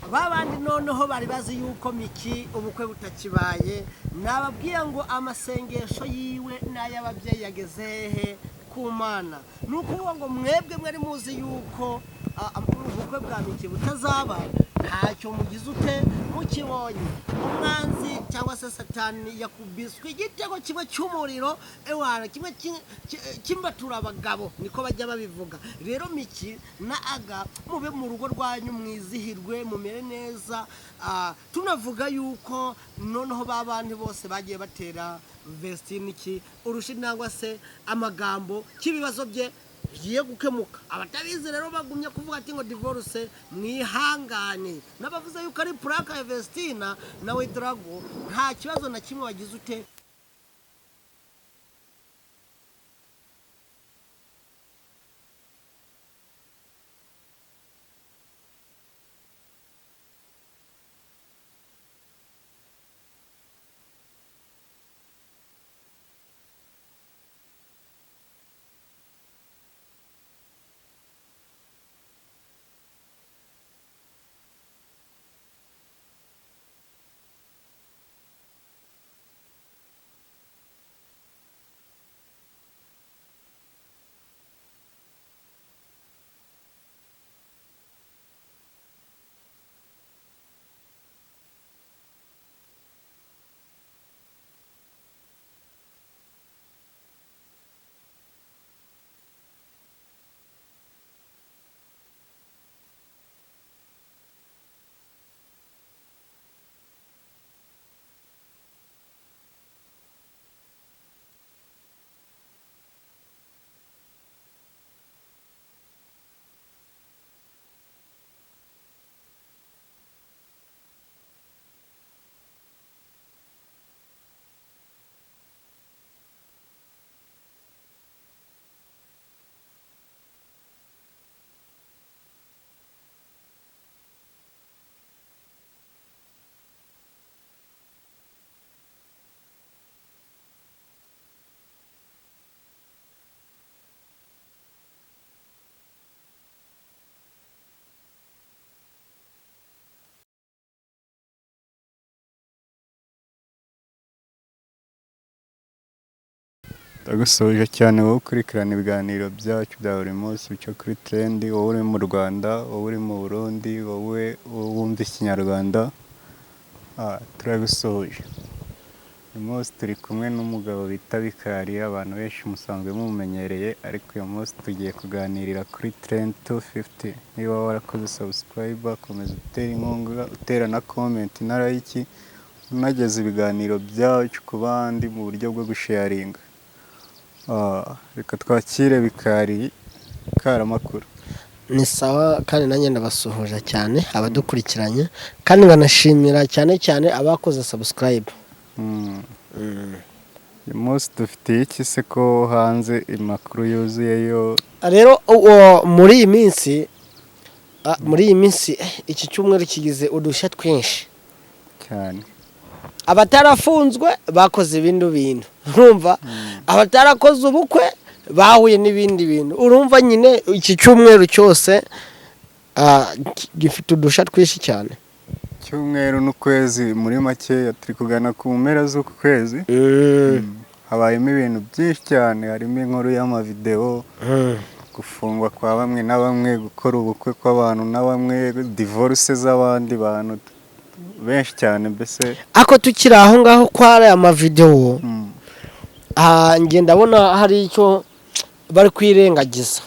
babandi noneho bari bazi yuko Miki ubukwe butakibaye nababwiye ngo amasengesho yiwe n'ay'ababyeyi yagezehe ku Mana nuko ngo mwebwe mwari muzi yuko ubukwe bwa Miki butazaba ntacyo mugize ute mukibonye umwanzi cyangwa se satani yakubiswe igitego kimwe cy'umuriro ewana kimwe kimbatura abagabo niko bajya babivuga rero Miki na Aga mube mu rugo rwanyu mwizihirwe mumere neza tunavuga yuko noneho babandi bose bagiye batera Vestine iki urushi nangwa se amagambo kibibazo bye bigiye gukemuka abatabizi rero bagumye kuvuga ati ngo divorce mwihangane nabavuze yuko ari plaka ya Vestine nawe Drago nta kibazo na kimwe wagize ute Ndagusoje cyane wowe ukurikirana ibiganiro byacu bya buri munsi bica kuri Trend wowe uri mu Rwanda wowe uri mu Burundi wowe wumva ikinyarwanda turagusoje uyu munsi turi kumwe n'umugabo bita Bikari abantu benshi musanzwe mumumenyereye ariko uyu munsi tugiye kuganirira kuri Trend 250 niba warakoze subscribe komeza utera inkunga utera na comment na like unageza ibiganiro byacu ku bandi mu buryo bwo gusharinga reka twakire Bikari Karamakuru ni sawa kandi nanjye ndabasuhuje cyane abadukurikiranye kandi nganashimira cyane abakoze subscribe uyu munsi dufite iki se ko hanze imakuru yuzuyeyo rero muri iyi minsi iki cyumweru kigize udushya twinshi cyane abatarafunzwe bakoze ibindi bintu urumva abatarakoze ubukwe bahuye n'ibindi bintu urumva nyine iki cyumweru cyose gifite udushya twinshi cyane cyumweru n'ukwezi muri make turi kugana ku mpera z'uku kwezi habayemo ibintu byinshi cyane harimo inkuru y'amavideo gufungwa kwa bamwe na bamwe gukora ubukwe kw'abantu na bamwe divorce z'abandi bantu benshi cyane mbese ako tukiri aho ngaho kwa aya mavideo nge ndabona hari icyo bari kwirengagiza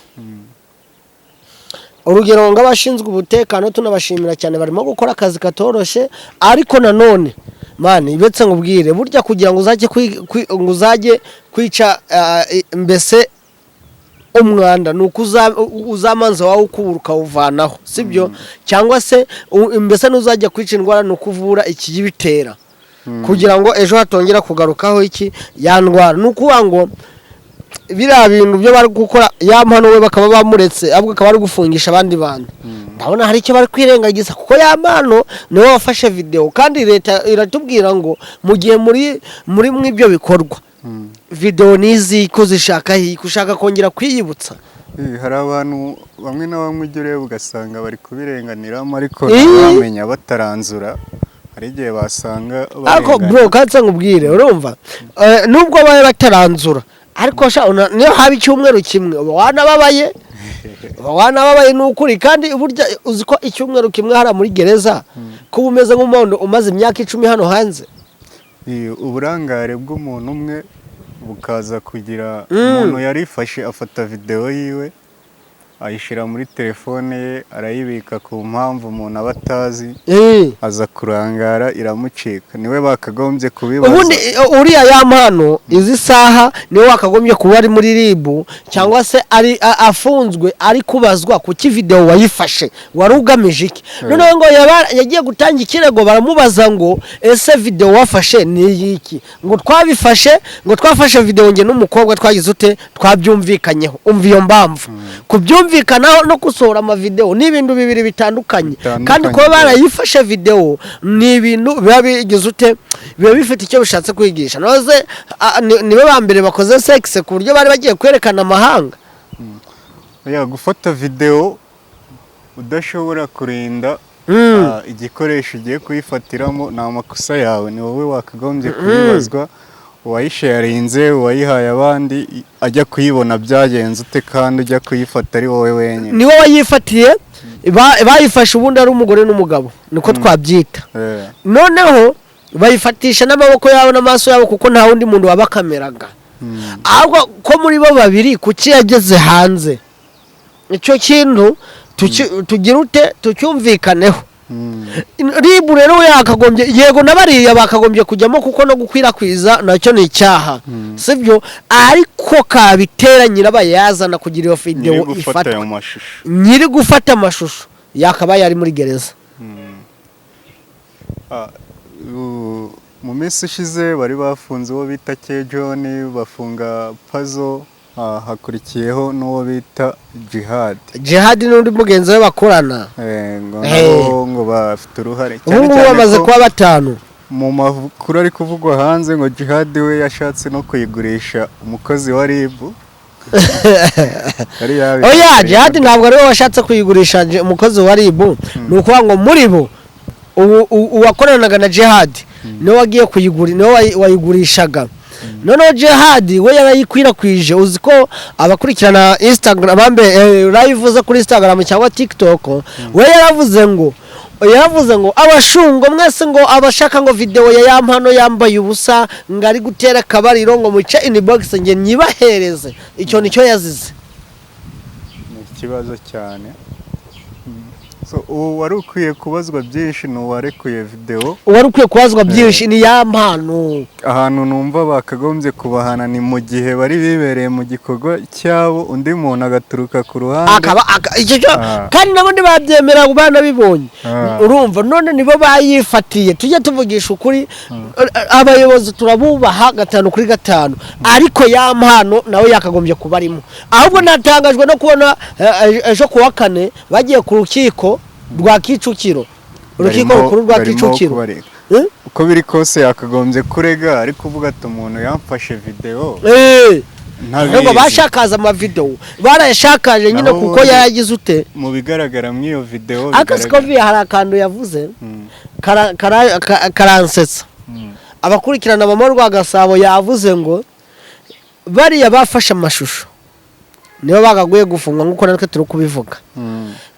urugero ng'abashinzwe umutekano tunabashimira cyane barimo gukora akazi katoroshye ariko nanone mani ibetse ngubwire burya kugira ngo uzajye kwica mbese umwanda nuko uzamanza wawe ukuburuka uvanaho sibyo cyangwa se mbese nuzajya kwica indwara nuko uvura ikiyibitera kugira ngo ejo hatongera kugarukaho iki yandwara nuko ngo biriya bintu byo bari gukora yampanuwe bakaba bamuretse ahubwo akaba ari gufungisha abandi bantu ndabona hari icyo bari kwirengagiza kuko yampano niwe wafashe video kandi leta iratubwira ngo mu gihe muri ibyo bikorwa video nizi ko zishaka kongera kwiyibutsa hari abantu bamwe na bamwe ujya ureba ugasanga bari kubirenganiramo ariko ntibamenya bataranzura, hari igihe basanga ariko bro kanse nkubwire urumva nubwo baye bataranzura ariko niyo haba icyumweru kimwe wanababaye n'ukuri kandi burya uzi ko icyumweru kimwe hari muri gereza kuba umeze nk'umuhondo umaze imyaka 10 hano hanze. Uburangare bw'umuntu umwe bukaza kugira umuntu yarifashe afata video yiwe ayishira muri telefone ye arayibika ku mpamvu umuntu abatazi aza kurangara iramucika, niwe bakagombye kubibaza. Ubundi uriya yampano izi saha niwe wakagombye kuba ari muri ribu cyangwa se ari afunzwe ari kubazwa kuki video wayifashe wari ugamije iki. None ngo yagiye gutanga ikirego baramubaza ngo ese video wafashe ni iki, ngo twabifashe ngo twafashe video nge n'umukobwa twagize ute twabyumvikanyeho. Umva iyo mbamvu kubyumvikanaho no gusohora ama video ni ibintu bibiri bitandukanye kandi ko barayifashe video ni ibintu biba bigize ute biba bifite icyo bishatse kwigisha. Noze niwe bambere bakoze sex ku buryo bari bagiye kwerekana amahanga. Gufata video udashobora kurinda igikoresho ugiye kuyifatiramo ni amakosa yawe, ni wowe wakagombye kubibazwa. Uwayisharinze uwayihaye abandi ajya kuyibona byagenze ute kandi ujya kuyifata ari wowe wenyine. Ni wowe wayifatiye bayifashe ubundi ari umugore n'umugabo niko twabyita. Noneho bayifatisha n'amaboko yabo n'amaso yabo kuko nta wundi muntu wabakameraga. Ahubwo ko muri bo babiri kuki yageze hanze icyo kintu tugira ute tucyumvikaneho. Ribu rero yakagombye yego nabariya bakagombye kujyamo kuko no gukwirakwiza nacyo ni icyaha sibyo, ariko kabitera nyirabayazana kugira iyo video ifata nyiri gufata amashusho yakaba yari muri gereza. Mu minsi ishize bari bafunze uwo bita John bafunga Puzzle, hakurikiyeho n'uwo bita Jihad n'undi mugenzi we bakorana ngo bafite uruhare cyane cyane bamaze kuba 5 mu makuru ari kuvugwa hanze ngo Jihad we yashatse no kuyigurisha umukozi wa RIB. Oya Jihad ntabwo ari we washatse kuyigurisha umukozi wa RIB, nuko ngo muri bo uwakoranaga na Jihad niwe wagiye kuyigura niwe wayigurishaga. Noneho Jihad we yarayikwirakwije uzi ko abakurikirana Instagram bambe live zo kuri Instagram cyangwa TikTok we yaravuze ngo abashungo mwese ngo abashaka ngo video ya yampano yambaye ubusa ngari gutera kabariro ngo muce inbox nge nyibahereze. Icyo nicyo yazize ikibazo cyane. So wari ukwiye kubazwa byinshi n'uwarekuye video, wari ukwiye kubazwa byinshi ni yampano. Ahantu numva bakagombye kubahana ni mu gihe bari bibereye mu gikorwa cyabo undi muntu agaturuka ku ruhande akaba icyo kandi nabundi babyemera ubana bibonye. Urumva none nibo bayifatiye tujye tuvugisha ukuri abayobozi turabubaha 5 kuri 5 ariko yampano nawe yakagombye kubarimo. Ahubwo natangajwe no kubona ejo kuwa kane bagiye ku rukiko rwa Kicukiro, urukiko rukuru rwa Kicukiro. Uko biri kose yakagombye kurega ariko uvuga ati umuntu yamfashe video ntabwo bashakaza ama video barayashakaje nyine kuko yagize ute mu bigaragara mu iyo video akaskovi hari akantu yavuze karansetsa abakurikirana amamorwa Gasabo yavuze ngo bariya bafashe amashusho nibo bagaguye gufungwa nkuko natwe turi kubivuga.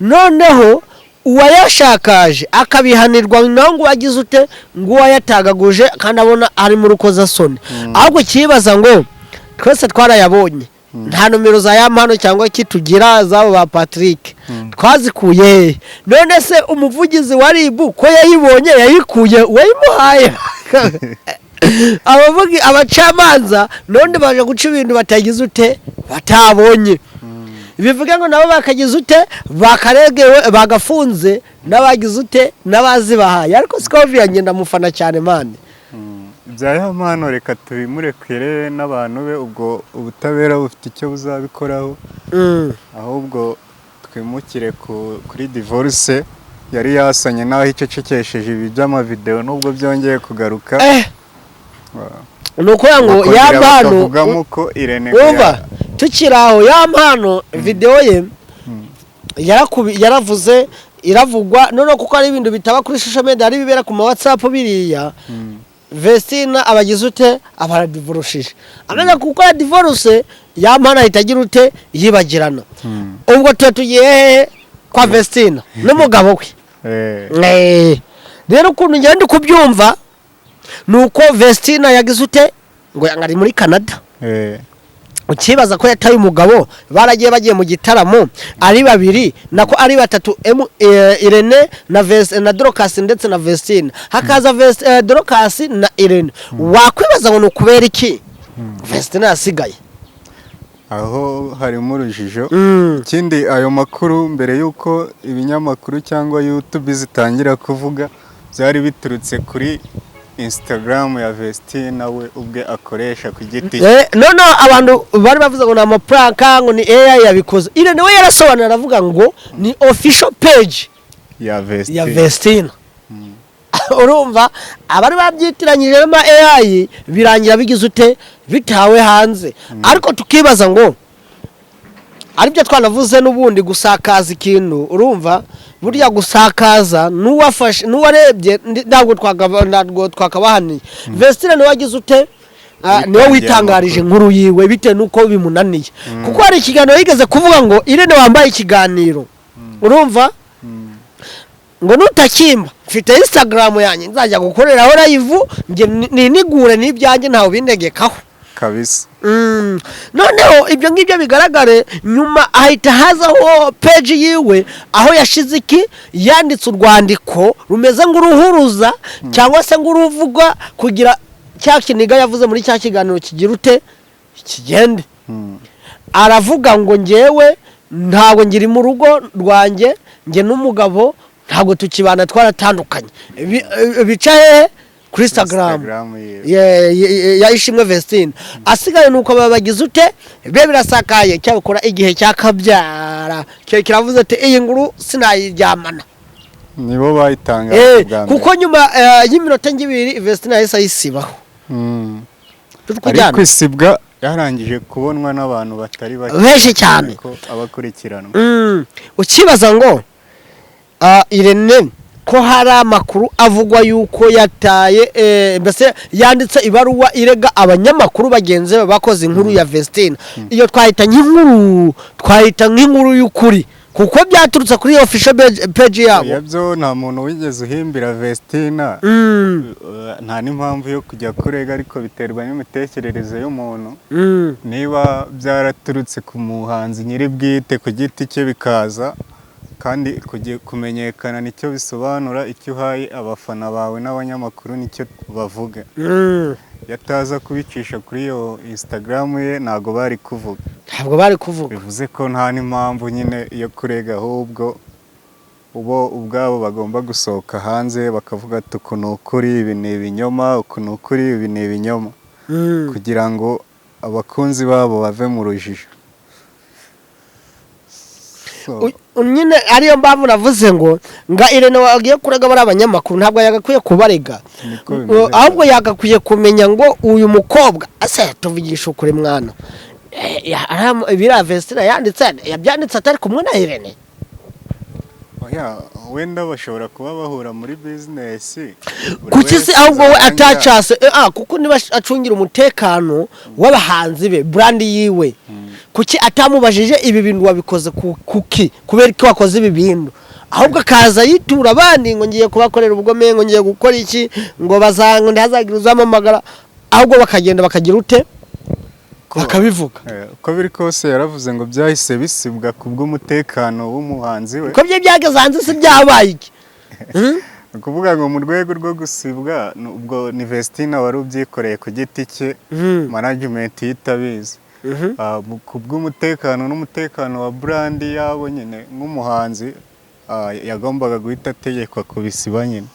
Noneho uwayashakaje akabihanirwa nango wagize ute ngo wayatagaguje kandi abona ari mu rukoza soni. Ahubwo kibaza ngo twese twarayabonye nta numero za yampano cyangwa kitugira zabo ba Patrick twazikuye. None se umuvugizi wa RIB ko yayibonye yayikuye wayimuhaye abavugi abacamanza none baje guca ibintu batagize ute batabonye. Bivuga ngo nabo bakagize ute bakaregewe bagafunze n'abagize ute nabazi bahaye. Ariko Scovia ngenda mufana cyane mane bya Mano reka tubimurekere n'abantu be ubwo ubutabera bufite icyo buzabikoraho. Ahubwo twimukire kuri divorce yari yasanye naho icecekesheje ibi by'ama video nubwo byongeye kugaruka. Nuko yango yampano uvugamo ko Irene tukiraho ya mpano video ye yaravuze iravugwa none kuko ari ibintu bitaba kuri social media ari bibera ku ma WhatsApp biriya Vestina abagize ute abaradivorushije amaze gukora divorce ya mpano itagira ute yibagirana ubwo tugiye kwa Vestina n'umugabo we rero ukuntu ngende kubyumva nuko Vestina yagize ute ngo yangari muri Canada ukibaza ko yataye umugabo baragiye bagiye mu gitaramo ari babiri nako ari batatu Irene na Dorcas ndetse na Vestina hakaza Dorcas na Irene wakwibaza ngo nukubera iki Vestina yasigaye aho harimo urujijo ikindi ayo makuru mbere yuko ibinyamakuru cyangwa YouTube zitangira kuvuga byari biturutse kuri Instagram ya Vestina we ubwe akoresha ku giti no abantu bari bavuze ngo na amapranka ngo ni AI yabikoze Irene we yarasobanura aravuga ngo ni official page ya Vestina urumva abari babyitiranyije n'ama AI birangira bigize ute bitawe hanze ariko tukibaza ngo aribyo twanavuze n'ubundi gusakaza ikintu urumva burya gusakaza nuwafashe nuwarebye ntabwo twakabahaniye Vestina ni wagize ute niwe witangarije inkuru yiwe bite nuko bimunaniye kuko hari ikiganiro yigeze kuvuga ngo Irene wambaye ikiganiro urumva ngo nutakimba mfite Instagram yanjye nzajya gukoreraho live nge ninigure n'ibyanjye ntawe bindegekaho kabisa noneho ibyo ngibyo bigaragare nyuma ahita hazaho page yiwe aho yashize iki yanditse urwandiko rumeze nk'uruhuruza cyangwa se nk'uruvuga kugira cya kiniga yavuze muri cya kiganiro kigira ute kigende aravuga ngo ngewe ntabwo ngiri mu rugo rwanjye nge n'umugabo ntabwo tukibana twaratandukanye bicaye kuri Instagram ya Ishimwe Vestina asigaye nuko babagize ute be birasakaye cyakora igihe cyakabyara kiravuze ati iyi nguru sinayiryamana nibo bayitangaje kuko nyuma y'iminota ngibiri Vestina yahise ayisibaho ariko isibwa yarangije kubonwa n'abantu batari bake benshi cyane abakurikirana ukibaza ngo Irene ko hari amakuru avugwa yuko yataye mbese yanditse ibaruwa irega abanyamakuru bagenze bakoze inkuru ya Vestina iyo twahita nk'inkuru y'ukuri kuko byaturutse kuri official page yabo yabyo nta muntu wigeze uhimbira Vestina nta n'impamvu yo kujya kurega ariko biterwa n'imitekerereze y'umuntu niba byaraturutse ku muhanzi nyiri bwite ku giti cye bikaza kandi kumenyekana nicyo bisobanura icyo uhaye abafana bawe n'abanyamakuru nicyo bavuga yataza kubicisha kuri iyo Instagram ye ntabwo bari kuvuga bivuze ko nta n'impamvu nyine yo kurega ahubwo ubwabo bagomba gusohoka hanze bakavuga ati uku ni ukuri ibi ni ibinyoma uku ni ukuri ibi ni ibinyoma kugira ngo abakunzi babo bave mu rujijo nyine ariyo mpamvu navuze ngo Irene wagiye kurega bari abanyamakuru ntabwo yagakwiye kubarega ahubwo yagakwiye kumenya ngo uyu mukobwa ase tuvugisha ukuri mwana biriya Vestina yabyanditse atari kumwe na Irene wenda bashobora kuba bahura muri business kuki se ahubwo we atacase kuko niba acungira umutekano w'abahanzi be brand yiwe kuki atamubajije ibi bintu wabikoze kuki kubera ko wakoze ibi bintu ahubwo akaza yitura abandi ngo ngiye kubakorera ubugome ngo ngiye gukora iki ngo bazango ndazagira uzamamagara ahubwo bakagenda bakagira ute bakabivuga uko biri kose yaravuze ngo byahise bisibwa kubw'umutekano w'umuhanzi we ko bye byageze hanze se byabaye iki ukuvuga ngo mu rwego rwo gusibwa ubwo ni Vestina wari ubyikoreye ku giti cye management yitabizi kubw'umutekano n'umutekano wa brand yabo nyine nk'umuhanzi yagombaga guhita ategekwa kubisiba nyine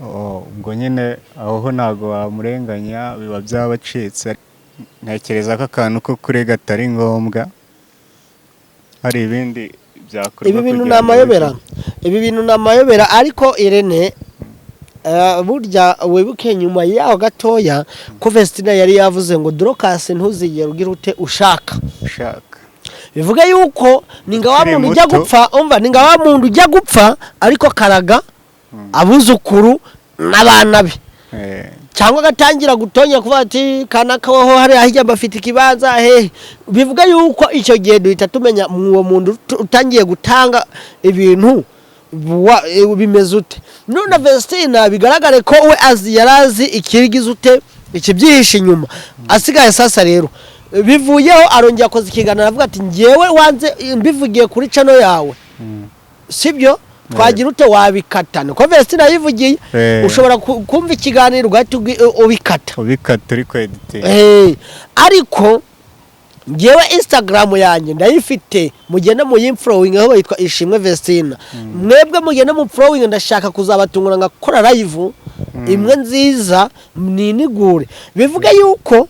ubwo nyine aho ntago wamurenganya biba byabacitse ntekereza ko akantu ko kurega atari ngombwa hari ibindi byakorwa ibi bintu namayobera ariko Irene burya wibuke nyuma yaho gatoya ko Vestina yari yavuze ngo Dorcas ntuzigere ugira ute ushaka bivuga yuko ninga wa muntu ujya gupfa ninga wa muntu ujya gupfa ariko karaga abuzukuru n'abana be cyangwa gatangira gutonya kuvuga ati kanaka waho hari ahijya bafite ikibanza bivuga yuko icyo gihe duhita tumenya uwo muntu utangiye gutanga ibintu bimeze ute none Vestina bigaragare ko we yarazi ikirigize ute ikibyihishe inyuma asigaye sasa rero bivuyeho arongera akoze ikiganiro avuga ati ngewe wanze mbivugiye kuri channel yawe sibyo twagira ute wabikatana ko Vestina yivugiye ushobora kumva ikiganiro ugahita ubikata ariko edit ariko ngewe Instagram yanjye ndayifite mugende mu yimfollowing aho yitwa Ishimwe Vestina mwebwe mugende mu following ndashaka kuzabatungura ngakora live imwe nziza ninigure bivuga yuko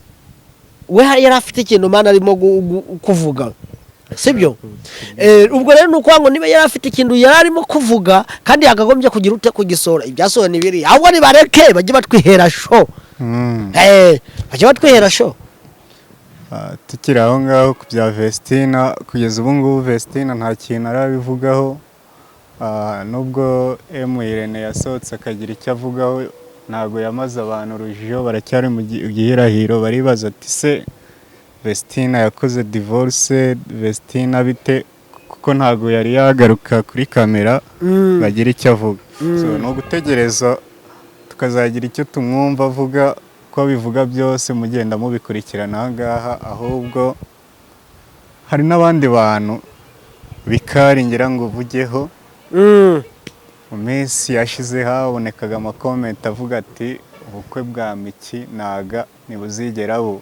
we yari afite ikintu mana arimo kuvuga sibyo ubwo rero nuko ngo niba yari afite ikintu yari arimo kuvuga kandi yakagombye kugira ute kugisora ibyasohoye nibiri ahubwo ni bareke bajye batwihera show bajye batwihera show tukiri aho ngaho ku bya Vestina kugeza ubu ngubu Vestina nta kintu arabivugaho nubwo Irene yasohotse akagira icyo avugaho ntago yamaze abantu urujijo baracyari mu gihirahiro baribaza ati se Vestina yakoze divorce Vestina bite kuko ntago yari yagaruka kuri kamera bagira icyo avuga no gutegereza tukazagira icyo tumwumva avuga ko bivuga byose mugenda mubikurikirana ahangaha ahubwo hari n'abandi bantu bikaringira ngo uvugeho mu minsi yashize habonekaga amakomenti avuga ati ubukwe bwa Miki naga ntibuzigera bu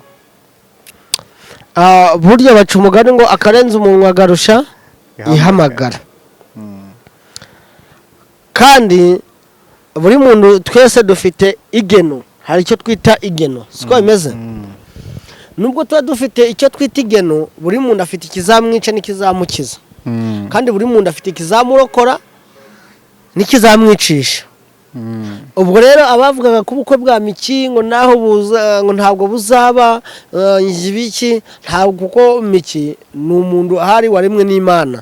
burya baca umugani ngo akarenza umunwa agarusha ihamagara kandi buri muntu twese dufite igeno hari icyo twita igeno siko bimeze nubwo tuba dufite icyo twita igeno buri muntu afite ikizamwica n'ikizamukiza kandi buri muntu afite ikizamurokora n'ikizamwicisha ubwo rero abavugaga ko ubukwe bwa Miki ngo naho buza ngo ntabwo buzaba ibiki ntabwo kuko Miki ni umuntu ahari waremwe n'Imana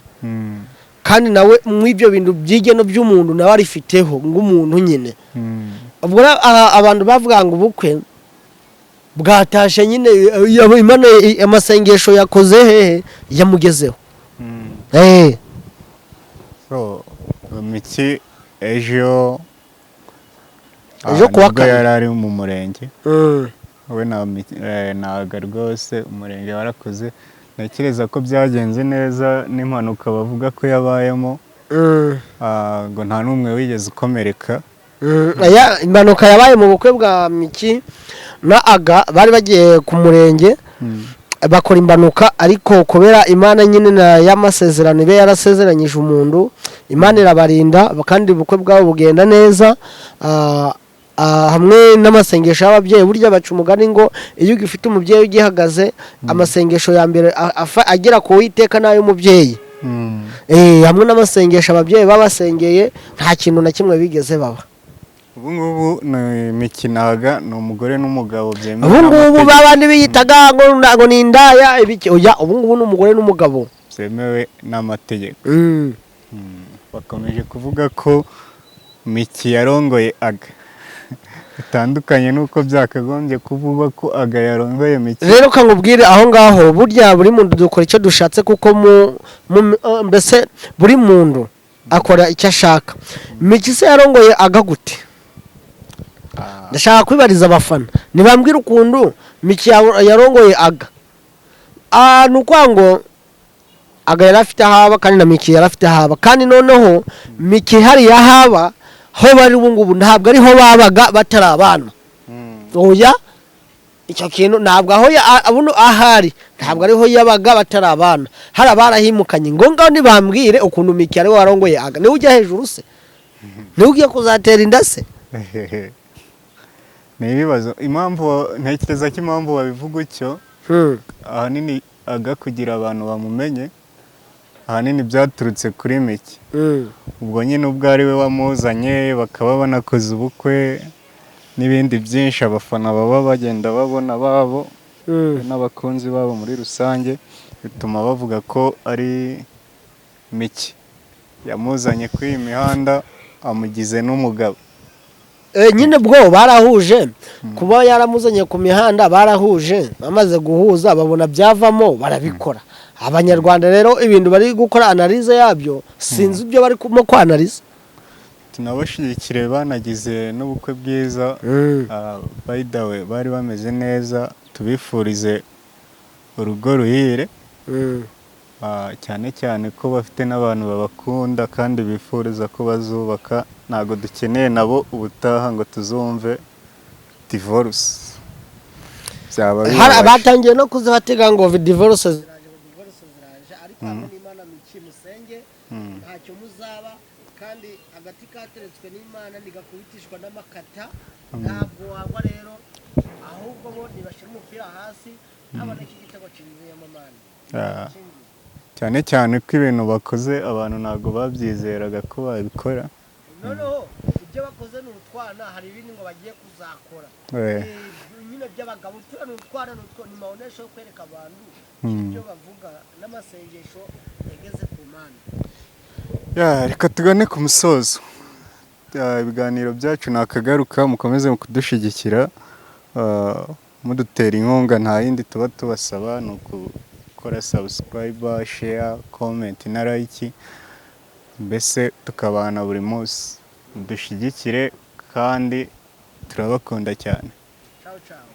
kandi nawe mu ibyo bintu byigeno by'umuntu nawe arifiteho ng'umuntu nyine ubwo abantu bavuga ngo ubukwe bwatashe nyine Imana amasengesho yakoze hehe yamugezeho so Miki ejo kuwa kane yari ari mu murenge we naga rwose umurenge warakoze ntekereza ko byagenze neza n'impanuka bavuga ko yabayemo ngo nta n'umwe wigeze ukomereka impanuka yabaye mu bukwe bwa Miki na Aga bari bagiye ku murenge bakora impanuka ariko kubera Imana nyine y'amasezerano ibe yarasezeranyije umuntu Imana irabarinda kandi ubukwe bwabo bugenda neza hamwe n'amasengesho y'ababyeyi burya baca umugani ngo iyo ugifite umubyeyi ugihagaze amasengesho ya mbere agera ku Uwiteka n'ay'umubyeyi hamwe n'amasengesho ababyeyi babasengeye nta kintu na kimwe bigeze baba ubu ngubu Miki naga ni umugore n'umugabo byemewe ubu ngubu babandi biyitaga ngo ni indaya ubu ngubu ni umugore n'umugabo byemewe n'amategeko bakomeje kuvuga ko Miki yarongoye Aga bitandukanye nuko byakagombye kuvuga ko Aga yarongoye Miki rero nkubwire aho ngaho burya buri muntu dukora icyo dushatse kuko mbese buri muntu akora icyo ashaka Miki se yarongoye Aga gute ndashaka kwibariza abafana nibambwira ukuntu Miki yarongoye Aga nukwa ngo Aga yari afite haba kandi na Miki yari afite haba kandi noneho Miki hari ya haba ho bari ubungubu ntabwo ariho babaga batari abana oya icyo kintu ntabwo aho abuno ahari ntabwo ariho yabaga batari abana hari abarahimukanye ngo ngaho nibambwire ukuntu Miki ari warongoye Aga niwe ujya hejuru se niwe ugiye kuzatera inda se ni ibibazo impamvu ntekereza ko impamvu babivuga utyo ahanini Aga kugira abantu bamumenye ahanini byaturutse kuri Miki. Ubwo nyine ubwo ari we wamuzanye bakaba banakoze ubukwe n'ibindi byinshi abafana baba bagenda babona babo n'abakunzi babo muri rusange, bituma bavuga ko ari Miki yamuzanye kuri iyi mihanda amugize n'umugabo. Nyine bwo barahuje kuba yaramuzanye ku mihanda, barahuje bamaze guhuza babona byavamo barabikora. Abanyarwanda rero ibintu bari gukora analize yabyo sinzi ibyo bari kwanaliza. Tunabashigikire, banagize n'ubukwe bwiza. By the way bari bameze neza, tubifurize urugo ruhire. Cyane cyane ko bafite n'abantu babakunda kandi bifuriza ko bazubaka. Ntago dukeneye nabo ubutaha ngo tuzumve divorce. Hari abatangiye no kuzibatega ngo divorce ziraje, ariko n'Imana Miki musenge ntacyo muzaba, kandi agati kateretswe n'Imana ntigakubitishwa n'amakata. Ntabwo wagwa rero, ahubwo bo ntibashyira umupira hasi, abona iki gitego kirivuye mu mani. Cyane cyane ko ibintu bakoze abantu ntago babyizeraga ko babikora. Noneho ibyo bakoze ni utwana, hari ibindi ngo bagiye kuzakora. Nyine by'abagabo ni utwana, ni maonesho yo kwereka abantu ibyo bavuga n'amasengesho yageze ku Mana. Reka tugane ku musozo. Ibiganiro byacu nakagaruka, mukomeze kudushyigikira mudutera inkunga, nta yindi tuba tubasaba, ni ukukora subscribe, share, comment na like, mbese tukabana buri munsi. Dushyigikire kandi turabakunda cyane. Ciao ciao.